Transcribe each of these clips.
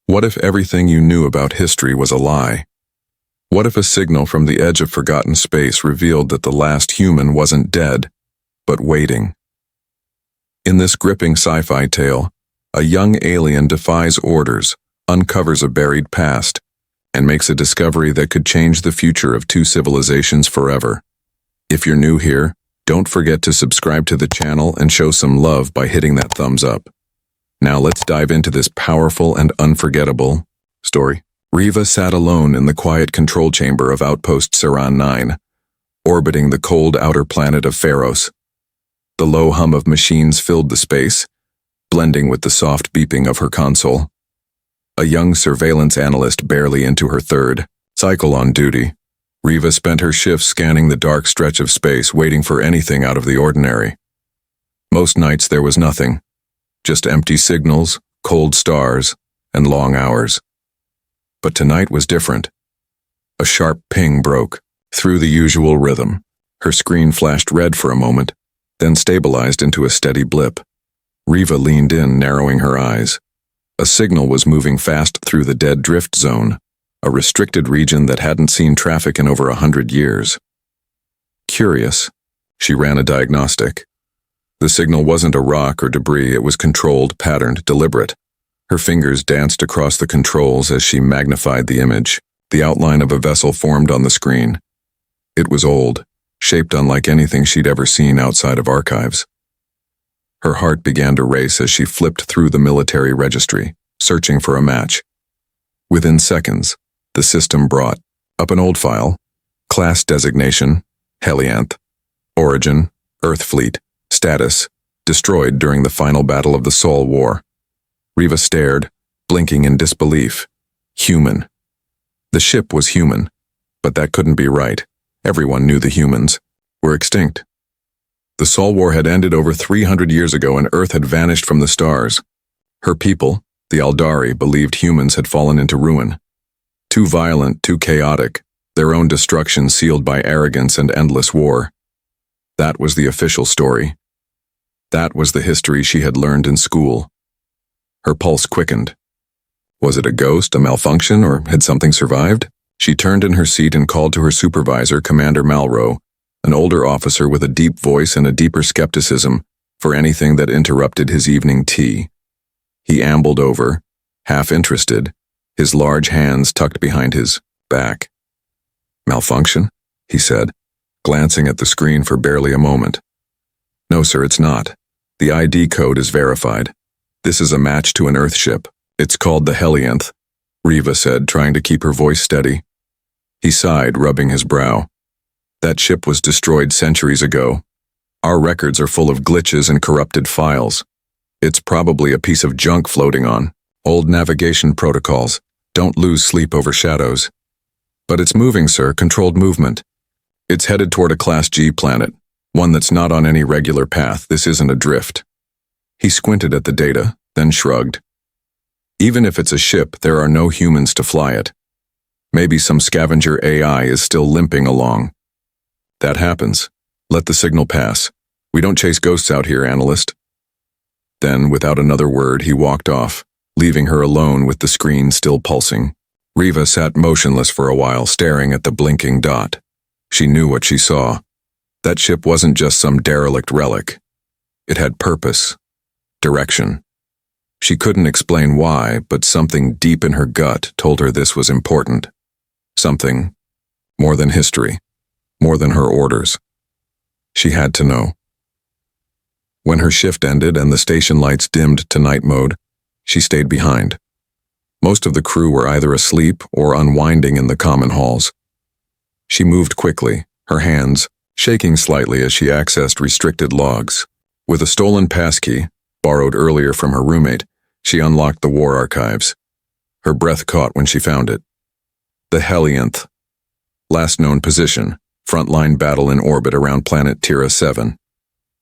What if everything you knew about history was a lie? What if a signal from the edge of forgotten space revealed that the last human wasn't dead, but waiting? In this gripping sci-fi tale, a young alien defies orders, uncovers a buried past, and makes a discovery that could change the future of two civilizations forever. If you're new here, don't forget to subscribe to the channel and show some love by hitting that thumbs up. Now let's dive into this powerful and unforgettable story. Riva sat alone in the quiet control chamber of Outpost Saran 9, orbiting the cold outer planet of Pharos. The low hum of machines filled the space, blending with the soft beeping of her console. A young surveillance analyst barely into her third cycle on duty, Riva spent her shifts scanning the dark stretch of space, waiting for anything out of the ordinary. Most nights there was nothing, just empty signals, cold stars, and long hours. But tonight was different. A sharp ping broke through the usual rhythm. Her screen flashed red for a moment, then stabilized into a steady blip. Riva leaned in, narrowing her eyes. A signal was moving fast through the dead drift zone, a restricted region that hadn't seen traffic in over 100 years. Curious, she ran a diagnostic. The signal wasn't a rock or debris, it was controlled, patterned, deliberate. Her fingers danced across the controls as she magnified the image. The outline of a vessel formed on the screen. It was old, shaped unlike anything she'd ever seen outside of archives. Her heart began to race as she flipped through the military registry, searching for a match. Within seconds, the system brought up an old file: class designation, Helianth, origin, Earth fleet, status, destroyed during the final battle of the Sol War. Riva stared, blinking in disbelief. Human. The ship was human, but that couldn't be right. Everyone knew the humans were extinct. The Sol War had ended over 300 years ago and Earth had vanished from the stars. Her people, the Aldari, believed humans had fallen into ruin. Too violent, too chaotic, their own destruction sealed by arrogance and endless war. That was the official story. That was the history she had learned in school. Her pulse quickened. Was it a ghost, a malfunction, or had something survived? She turned in her seat and called to her supervisor, Commander Malro, an older officer with a deep voice and a deeper skepticism for anything that interrupted his evening tea. He ambled over, half interested, his large hands tucked behind his back. Malfunction? He said, glancing at the screen for barely a moment. No, sir, it's not. The ID code is verified. This is a match to an Earth ship. It's called the Helianth, Riva said, trying to keep her voice steady. He sighed, rubbing his brow. That ship was destroyed centuries ago. Our records are full of glitches and corrupted files. It's probably a piece of junk floating on. Old navigation protocols. Don't lose sleep over shadows. But it's moving, sir, controlled movement. It's headed toward a Class G planet, one that's not on any regular path. This isn't a drift. He squinted at the data, then shrugged. Even if it's a ship, there are no humans to fly it. Maybe some scavenger AI is still limping along. That happens. Let the signal pass. We don't chase ghosts out here, analyst. Then, without another word, he walked off, leaving her alone with the screen still pulsing. Riva sat motionless for a while, staring at the blinking dot. She knew what she saw. That ship wasn't just some derelict relic. It had purpose. Direction. She couldn't explain why, but something deep in her gut told her this was important. Something more than history, more than her orders. She had to know. When her shift ended and the station lights dimmed to night mode, she stayed behind. Most of the crew were either asleep or unwinding in the common halls. She moved quickly, her hands shaking slightly as she accessed restricted logs. With a stolen passkey, borrowed earlier from her roommate, she unlocked the war archives. Her breath caught when she found it. The Helianth. Last known position, frontline battle in orbit around planet Tira 7.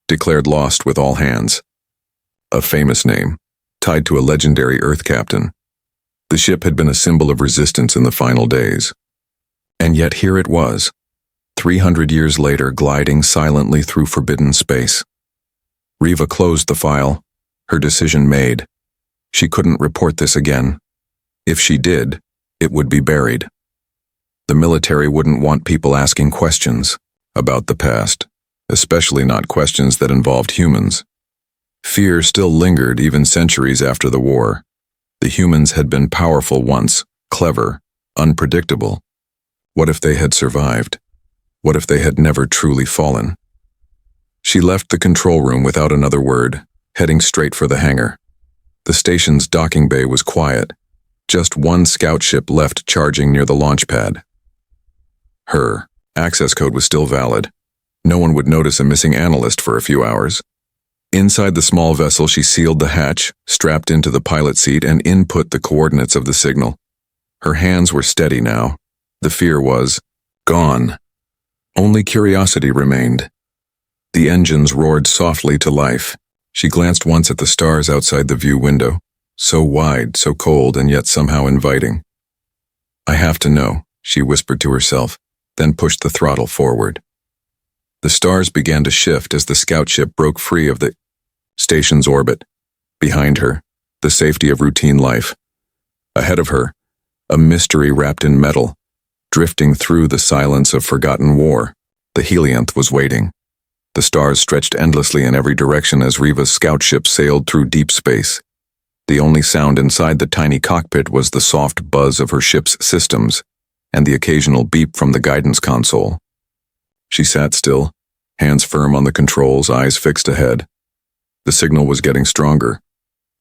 Declared lost with all hands. A famous name, tied to a legendary Earth captain. The ship had been a symbol of resistance in the final days. And yet here it was, 300 years later, gliding silently through forbidden space. Riva closed the file, her decision made. She couldn't report this again. If she did, it would be buried. The military wouldn't want people asking questions about the past, especially not questions that involved humans. Fear still lingered even centuries after the war. The humans had been powerful once, clever, unpredictable. What if they had survived? What if they had never truly fallen? She left the control room without another word, heading straight for the hangar. The station's docking bay was quiet. Just one scout ship left charging near the launch pad. Her access code was still valid. No one would notice a missing analyst for a few hours. Inside the small vessel, she sealed the hatch, strapped into the pilot seat, and input the coordinates of the signal. Her hands were steady now. The fear was gone. Only curiosity remained. The engines roared softly to life. She glanced once at the stars outside the view window. So wide, so cold, and yet somehow inviting. I have to know, she whispered to herself, then pushed the throttle forward. The stars began to shift as the scout ship broke free of the station's orbit. Behind her, the safety of routine life. Ahead of her, a mystery wrapped in metal, drifting through the silence of forgotten war. The helianth was waiting. The stars stretched endlessly in every direction as Riva's scout ship sailed through deep space. The only sound inside the tiny cockpit was the soft buzz of her ship's systems and the occasional beep from the guidance console. She sat still, hands firm on the controls, eyes fixed ahead. The signal was getting stronger.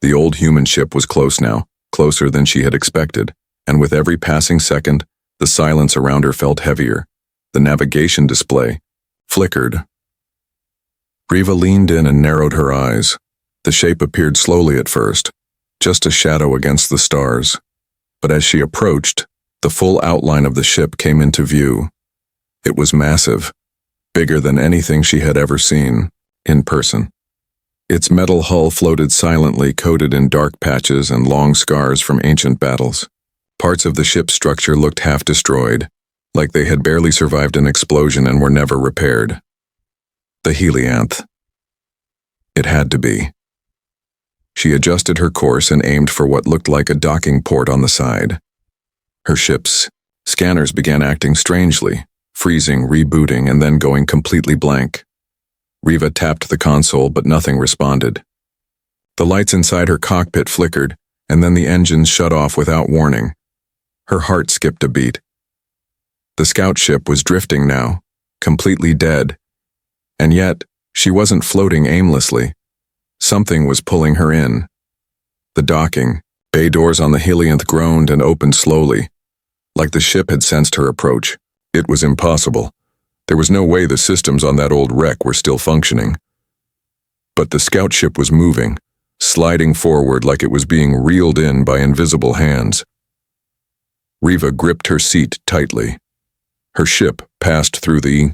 The old human ship was close now, closer than she had expected, and with every passing second, the silence around her felt heavier. The navigation display flickered. Riva leaned in and narrowed her eyes. The shape appeared slowly at first, just a shadow against the stars. But as she approached, the full outline of the ship came into view. It was massive, bigger than anything she had ever seen, in person. Its metal hull floated silently, coated in dark patches and long scars from ancient battles. Parts of the ship's structure looked half destroyed, like they had barely survived an explosion and were never repaired. The helianth. It had to be. She adjusted her course and aimed for what looked like a docking port on the side. Her ship's scanners began acting strangely, freezing, rebooting, and then going completely blank. Riva tapped the console, but nothing responded. The lights inside her cockpit flickered, and then the engines shut off without warning. Her heart skipped a beat. The scout ship was drifting now, completely dead. And yet, she wasn't floating aimlessly. Something was pulling her in. The docking, bay doors on the helianth groaned and opened slowly, like the ship had sensed her approach. It was impossible. There was no way the systems on that old wreck were still functioning. But the scout ship was moving, sliding forward like it was being reeled in by invisible hands. Riva gripped her seat tightly. Her ship passed through the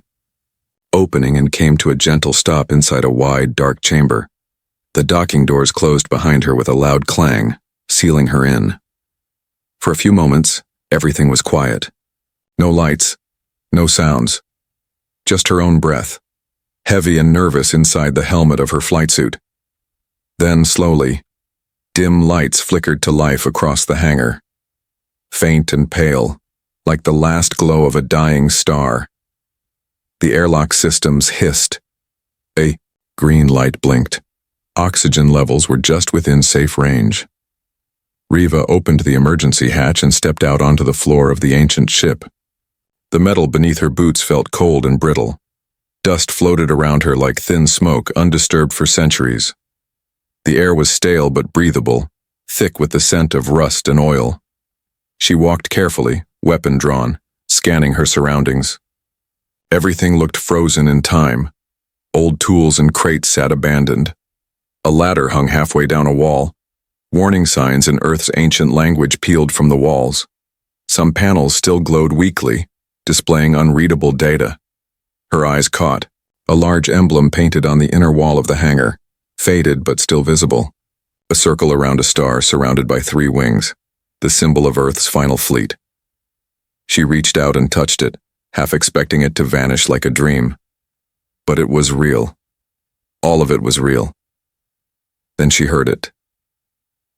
opening and came to a gentle stop inside a wide, dark chamber. The docking doors closed behind her with a loud clang, sealing her in. For a few moments, everything was quiet. No lights, no sounds. Just her own breath, heavy and nervous inside the helmet of her flight suit. Then, slowly, dim lights flickered to life across the hangar. Faint and pale, like the last glow of a dying star. The airlock systems hissed. A green light blinked. Oxygen levels were just within safe range. Riva opened the emergency hatch and stepped out onto the floor of the ancient ship. The metal beneath her boots felt cold and brittle. Dust floated around her like thin smoke, undisturbed for centuries. The air was stale but breathable, thick with the scent of rust and oil. She walked carefully, weapon drawn, scanning her surroundings. Everything looked frozen in time. Old tools and crates sat abandoned. A ladder hung halfway down a wall. Warning signs in Earth's ancient language peeled from the walls. Some panels still glowed weakly, displaying unreadable data. Her eyes caught a large emblem painted on the inner wall of the hangar, faded but still visible. A circle around a star surrounded by 3 wings, the symbol of Earth's final fleet. She reached out and touched it, half expecting it to vanish like a dream. But it was real. All of it was real. Then she heard it.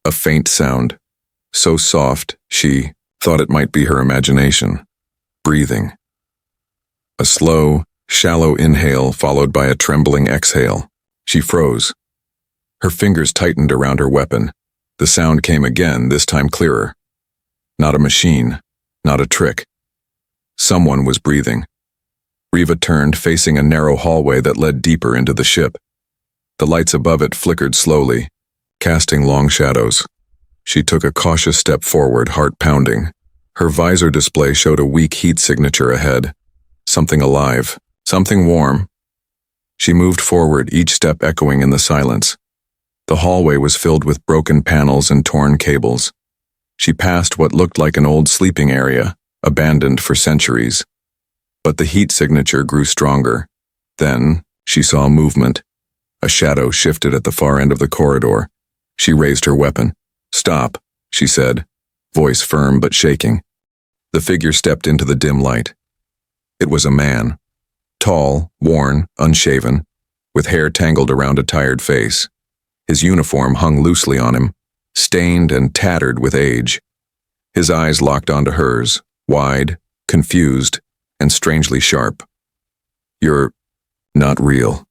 A faint sound, so soft she thought it might be her imagination, breathing. A slow, shallow inhale followed by a trembling exhale. She froze. Her fingers tightened around her weapon. The sound came again, this time clearer. Not a machine, not a trick. Someone was breathing. Riva turned, facing a narrow hallway that led deeper into the ship. The lights above it flickered slowly, casting long shadows. She took a cautious step forward, heart pounding. Her visor display showed a weak heat signature ahead. Something alive, something warm. She moved forward, each step echoing in the silence. The hallway was filled with broken panels and torn cables. She passed what looked like an old sleeping area, abandoned for centuries. But the heat signature grew stronger. Then, she saw movement. A shadow shifted at the far end of the corridor. She raised her weapon. "Stop," she said, voice firm but shaking. The figure stepped into the dim light. It was a man. Tall, worn, unshaven, with hair tangled around a tired face. His uniform hung loosely on him, stained and tattered with age. His eyes locked onto hers, wide, confused, and strangely sharp. "You're not real,"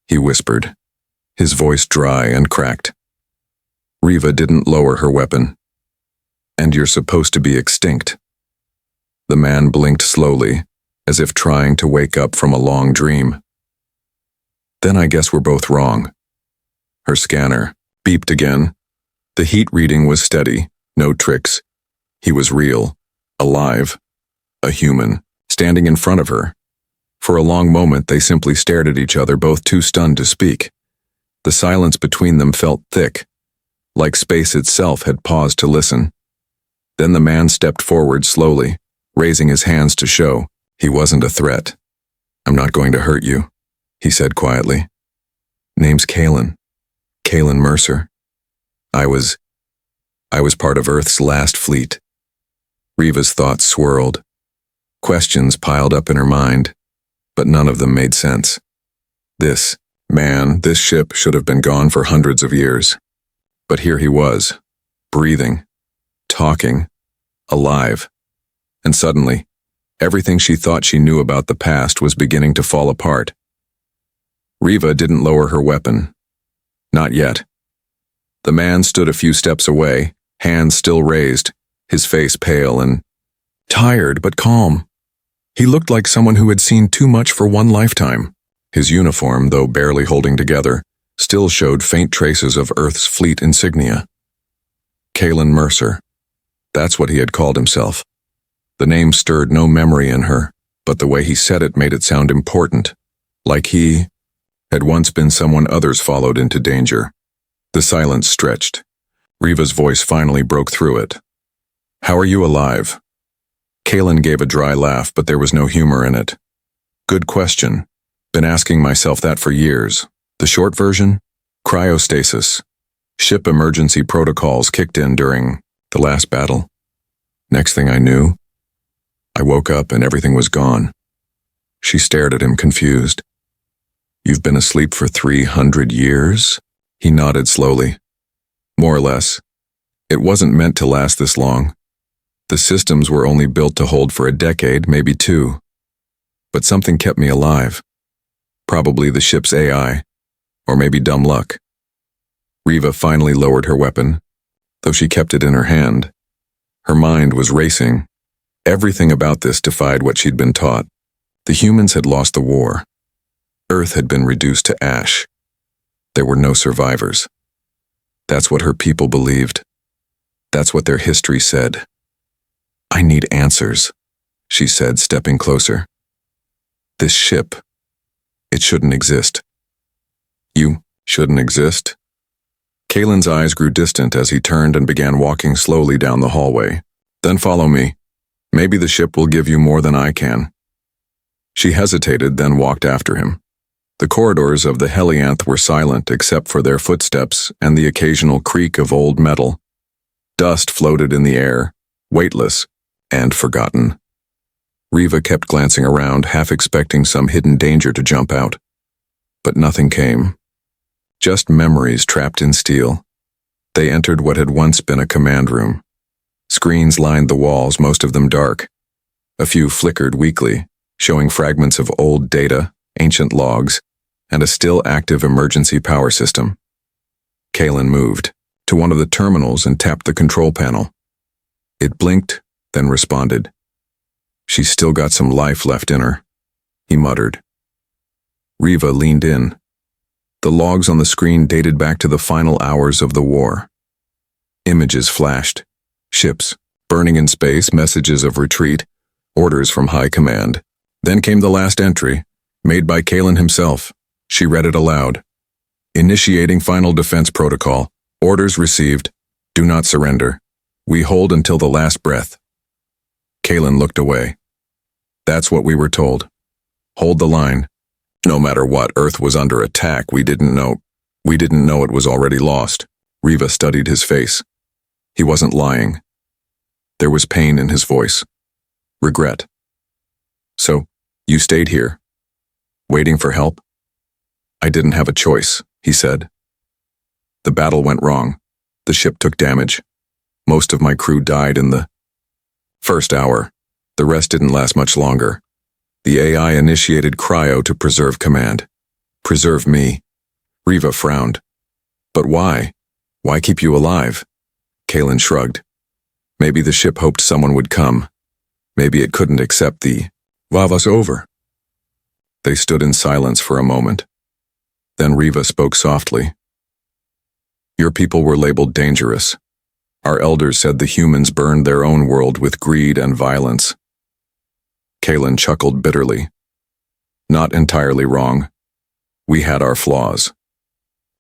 he whispered, his voice dry and cracked. Riva didn't lower her weapon. "And you're supposed to be extinct." The man blinked slowly, as if trying to wake up from a long dream. "Then I guess we're both wrong." Her scanner beeped again. The heat reading was steady, no tricks. He was real, alive, a human, standing in front of her. For a long moment they simply stared at each other, both too stunned to speak. The silence between them felt thick, like space itself had paused to listen. Then the man stepped forward slowly, raising his hands to show he wasn't a threat. "I'm not going to hurt you," he said quietly. "Name's Kalen Mercer. I was part of Earth's last fleet." Riva's thoughts swirled. Questions piled up in her mind, but none of them made sense. This ship should have been gone for hundreds of years. But here he was, breathing, talking, alive. And suddenly, everything she thought she knew about the past was beginning to fall apart. Riva didn't lower her weapon. Not yet. The man stood a few steps away, hands still raised, his face pale and tired but calm. He looked like someone who had seen too much for one lifetime. His uniform, though barely holding together, still showed faint traces of Earth's fleet insignia. Kalen Mercer. That's what he had called himself. The name stirred no memory in her, but the way he said it made it sound important, like he had once been someone others followed into danger. The silence stretched. Riva's voice finally broke through it. "How are you alive?" Kalen gave a dry laugh, but there was no humor in it. "Good question. Been asking myself that for years. The short version? Cryostasis. Ship emergency protocols kicked in during the last battle. Next thing I knew, I woke up and everything was gone." She stared at him, confused. "You've been asleep for 300 years? He nodded slowly. "More or less. It wasn't meant to last this long. The systems were only built to hold for a decade, maybe two. But something kept me alive. Probably the ship's AI, or maybe dumb luck." Riva finally lowered her weapon, though she kept it in her hand. Her mind was racing. Everything about this defied what she'd been taught. The humans had lost the war. Earth had been reduced to ash. There were no survivors. That's what her people believed. That's what their history said. "I need answers," she said, stepping closer. "This ship, it shouldn't exist." "You shouldn't exist?" Kalen's eyes grew distant as he turned and began walking slowly down the hallway. "Then follow me. Maybe the ship will give you more than I can." She hesitated, then walked after him. The corridors of the Helianth were silent except for their footsteps and the occasional creak of old metal. Dust floated in the air, weightless and forgotten. Riva kept glancing around, half expecting some hidden danger to jump out. But nothing came. Just memories trapped in steel. They entered what had once been a command room. Screens lined the walls, most of them dark. A few flickered weakly, showing fragments of old data, ancient logs, and a still active emergency power system. Kaelin moved to one of the terminals and tapped the control panel. It blinked, then responded. She's still got some life left in her, he muttered. Riva leaned in. The logs on the screen dated back to the final hours of the war. Images flashed. Ships, burning in space, messages of retreat, orders from high command. Then came the last entry, made by Kaelin himself. She read it aloud. Initiating final defense protocol. Orders received. Do not surrender. We hold until the last breath. Kaelin looked away. That's what we were told. Hold the line. No matter what, Earth was under attack. We didn't know it was already lost. Riva studied his face. He wasn't lying. There was pain in his voice. Regret. So, you stayed here, waiting for help? I didn't have a choice, he said. The battle went wrong. The ship took damage. Most of my crew died in the first hour. The rest didn't last much longer. The AI initiated cryo to preserve command. Preserve me. Riva frowned. But why? Why keep you alive? Kaelin shrugged. Maybe the ship hoped someone would come. Maybe it couldn't accept the "Vavas over." They stood in silence for a moment. Then Riva spoke softly. Your people were labeled dangerous. Our elders said the humans burned their own world with greed and violence. Kaelin chuckled bitterly. Not entirely wrong. We had our flaws.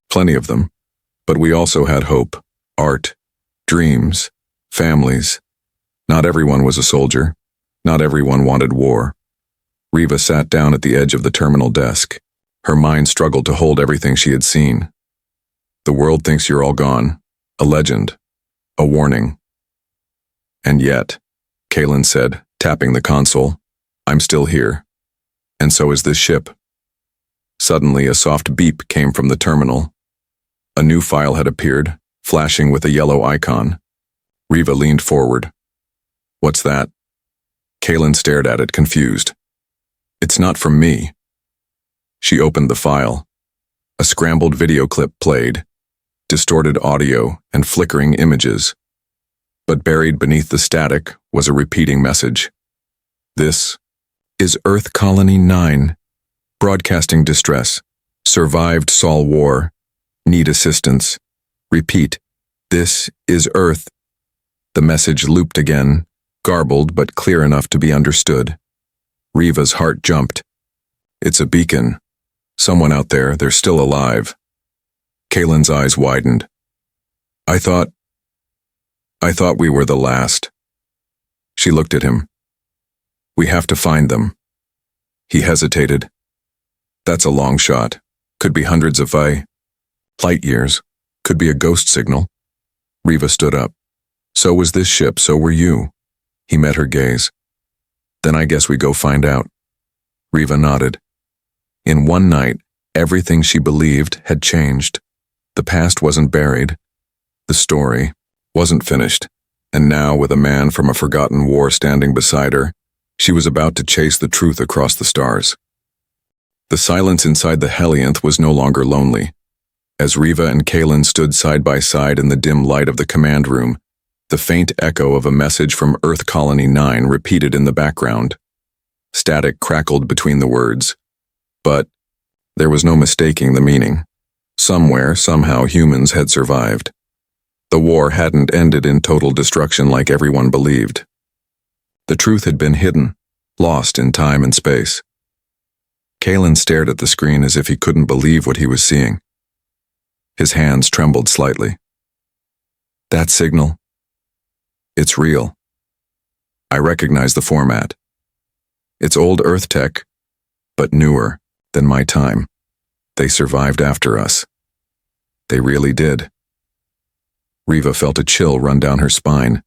Plenty of them. But we also had hope, art, dreams, families. Not everyone was a soldier. Not everyone wanted war. Riva sat down at the edge of the terminal desk. Her mind struggled to hold everything she had seen. The world thinks you're all gone. A legend. A warning. And yet, Kaelin said, tapping the console, I'm still here. And so is this ship. Suddenly, a soft beep came from the terminal. A new file had appeared, flashing with a yellow icon. Riva leaned forward. What's that? Kaelin stared at it, confused. It's not from me. She opened the file. A scrambled video clip played, distorted audio and flickering images. But buried beneath the static was a repeating message. This is Earth Colony 9. Broadcasting distress. Survived Sol War. Need assistance. Repeat. This is Earth. The message looped again, garbled but clear enough to be understood. Riva's heart jumped. It's a beacon. Someone out there, they're still alive. Kaelin's eyes widened. I thought we were the last. She looked at him. We have to find them. He hesitated. That's a long shot. Could be hundreds of light years. Could be a ghost signal. Riva stood up. So was this ship, so were you. He met her gaze. Then I guess we go find out. Riva nodded. In one night, everything she believed had changed. The past wasn't buried. The story wasn't finished. And now, with a man from a forgotten war standing beside her, she was about to chase the truth across the stars. The silence inside the Helianth was no longer lonely. As Riva and Kaelin stood side by side in the dim light of the command room, the faint echo of a message from Earth Colony 9 repeated in the background. Static crackled between the words. But there was no mistaking the meaning. Somewhere, somehow, humans had survived. The war hadn't ended in total destruction like everyone believed. The truth had been hidden, lost in time and space. Kaelin stared at the screen as if he couldn't believe what he was seeing. His hands trembled slightly. That signal. It's real. I recognize the format. It's old Earth tech, but newer than my time. They survived after us. They really did. Riva felt a chill run down her spine.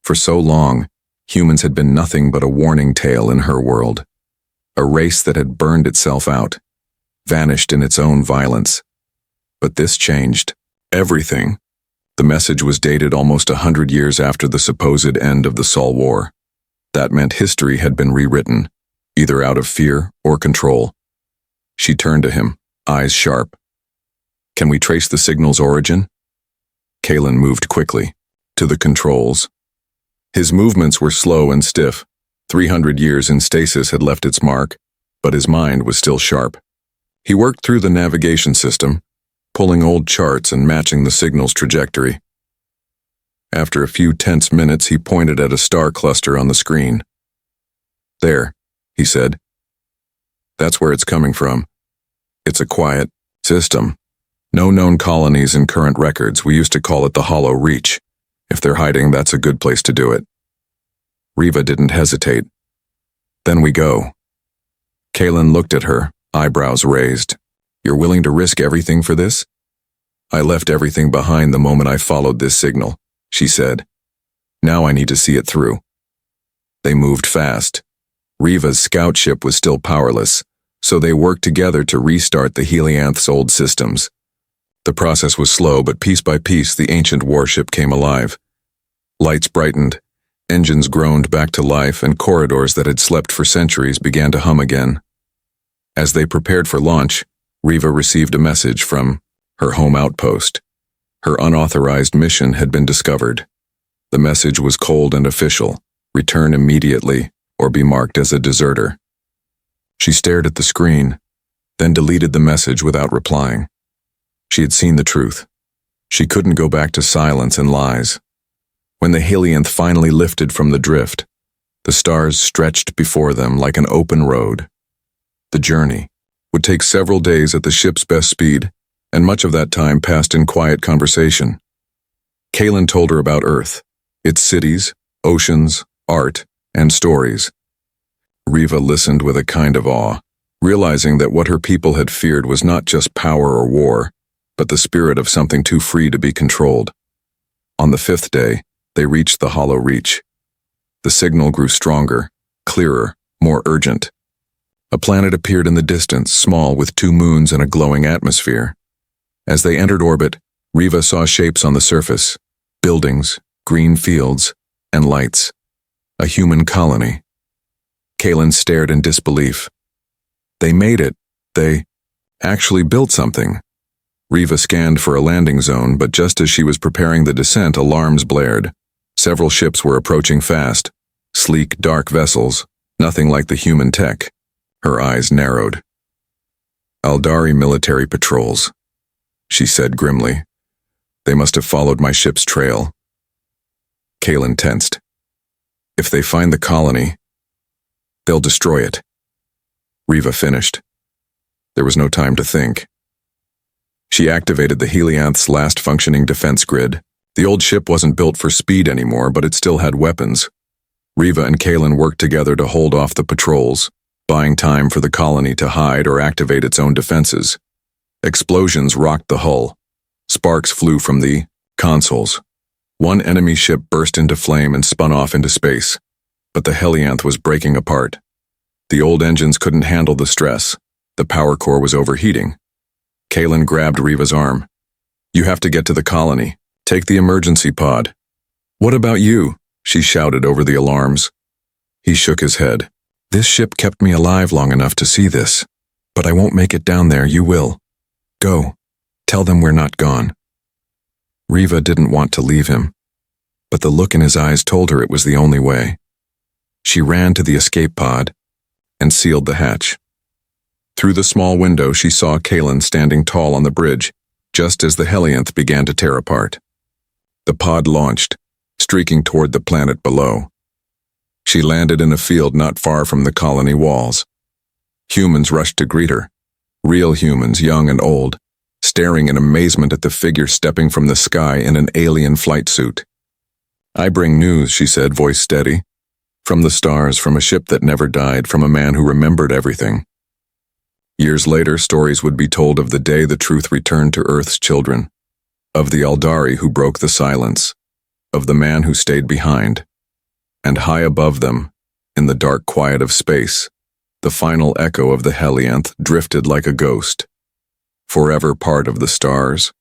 For so long, humans had been nothing but a warning tale in her world. A race that had burned itself out, vanished in its own violence. But this changed everything. The message was dated almost 100 years after the supposed end of the Sol War. That meant history had been rewritten, either out of fear or control. She turned to him, eyes sharp. "Can we trace the signal's origin?" Kalen moved quickly, to the controls. His movements were slow and stiff. 300 years in stasis had left its mark, but his mind was still sharp. He worked through the navigation system, pulling old charts and matching the signal's trajectory. After a few tense minutes, he pointed at a star cluster on the screen. "There," he said. "That's where it's coming from. It's a quiet system. No known colonies in current records. We used to call it the Hollow Reach. If they're hiding, that's a good place to do it." Riva didn't hesitate. "Then we go." Kalen looked at her, eyebrows raised. "You're willing to risk everything for this?" "I left everything behind the moment I followed this signal," she said. "Now I need to see it through." They moved fast. Riva's scout ship was still powerless, so they worked together to restart the Helianth's old systems. The process was slow, but piece by piece the ancient warship came alive. Lights brightened, engines groaned back to life, and corridors that had slept for centuries began to hum again. As they prepared for launch, Riva received a message from her home outpost. Her unauthorized mission had been discovered. The message was cold and official: return immediately or be marked as a deserter. She stared at the screen, then deleted the message without replying. She had seen the truth. She couldn't go back to silence and lies. When the Helianth finally lifted from the drift, the stars stretched before them like an open road. The journey would take several days at the ship's best speed, and much of that time passed in quiet conversation. Kalen told her about Earth, its cities, oceans, art, and stories. Riva listened with a kind of awe, realizing that what her people had feared was not just power or war, but the spirit of something too free to be controlled. On the 5th day, they reached the Hollow Reach. The signal grew stronger, clearer, more urgent. A planet appeared in the distance, small with 2 moons and a glowing atmosphere. As they entered orbit, Riva saw shapes on the surface: buildings, green fields, and lights. A human colony. Kalen stared in disbelief. They made it. They actually built something. Riva scanned for a landing zone, but just as she was preparing the descent, alarms blared. Several ships were approaching fast. Sleek, dark vessels, nothing like the human tech. Her eyes narrowed. "Aldari military patrols," she said grimly. "They must have followed my ship's trail." Kalen tensed. "If they find the colony, they'll destroy it." Riva finished. There was no time to think. She activated the Helianth's last functioning defense grid. The old ship wasn't built for speed anymore, but it still had weapons. Riva and Kalen worked together to hold off the patrols, buying time for the colony to hide or activate its own defenses. Explosions rocked the hull. Sparks flew from the consoles. One enemy ship burst into flame and spun off into space, but the Helianth was breaking apart. The old engines couldn't handle the stress. The power core was overheating. Kalen grabbed Riva's arm. "You have to get to the colony. Take the emergency pod." "What about you?" she shouted over the alarms. He shook his head. "This ship kept me alive long enough to see this, but I won't make it down there. You will. Go. Tell them we're not gone." Riva didn't want to leave him, but the look in his eyes told her it was the only way. She ran to the escape pod and sealed the hatch. Through the small window, she saw Kalen standing tall on the bridge, just as the Helianth began to tear apart. The pod launched, streaking toward the planet below. She landed in a field not far from the colony walls. Humans rushed to greet her. Real humans, young and old, staring in amazement at the figure stepping from the sky in an alien flight suit. "I bring news," she said, voice steady. "From the stars, from a ship that never died, from a man who remembered everything." Years later, stories would be told of the day the truth returned to Earth's children, of the Aldari who broke the silence, of the man who stayed behind. And high above them, in the dark quiet of space, the final echo of the Helianth drifted like a ghost, forever part of the stars,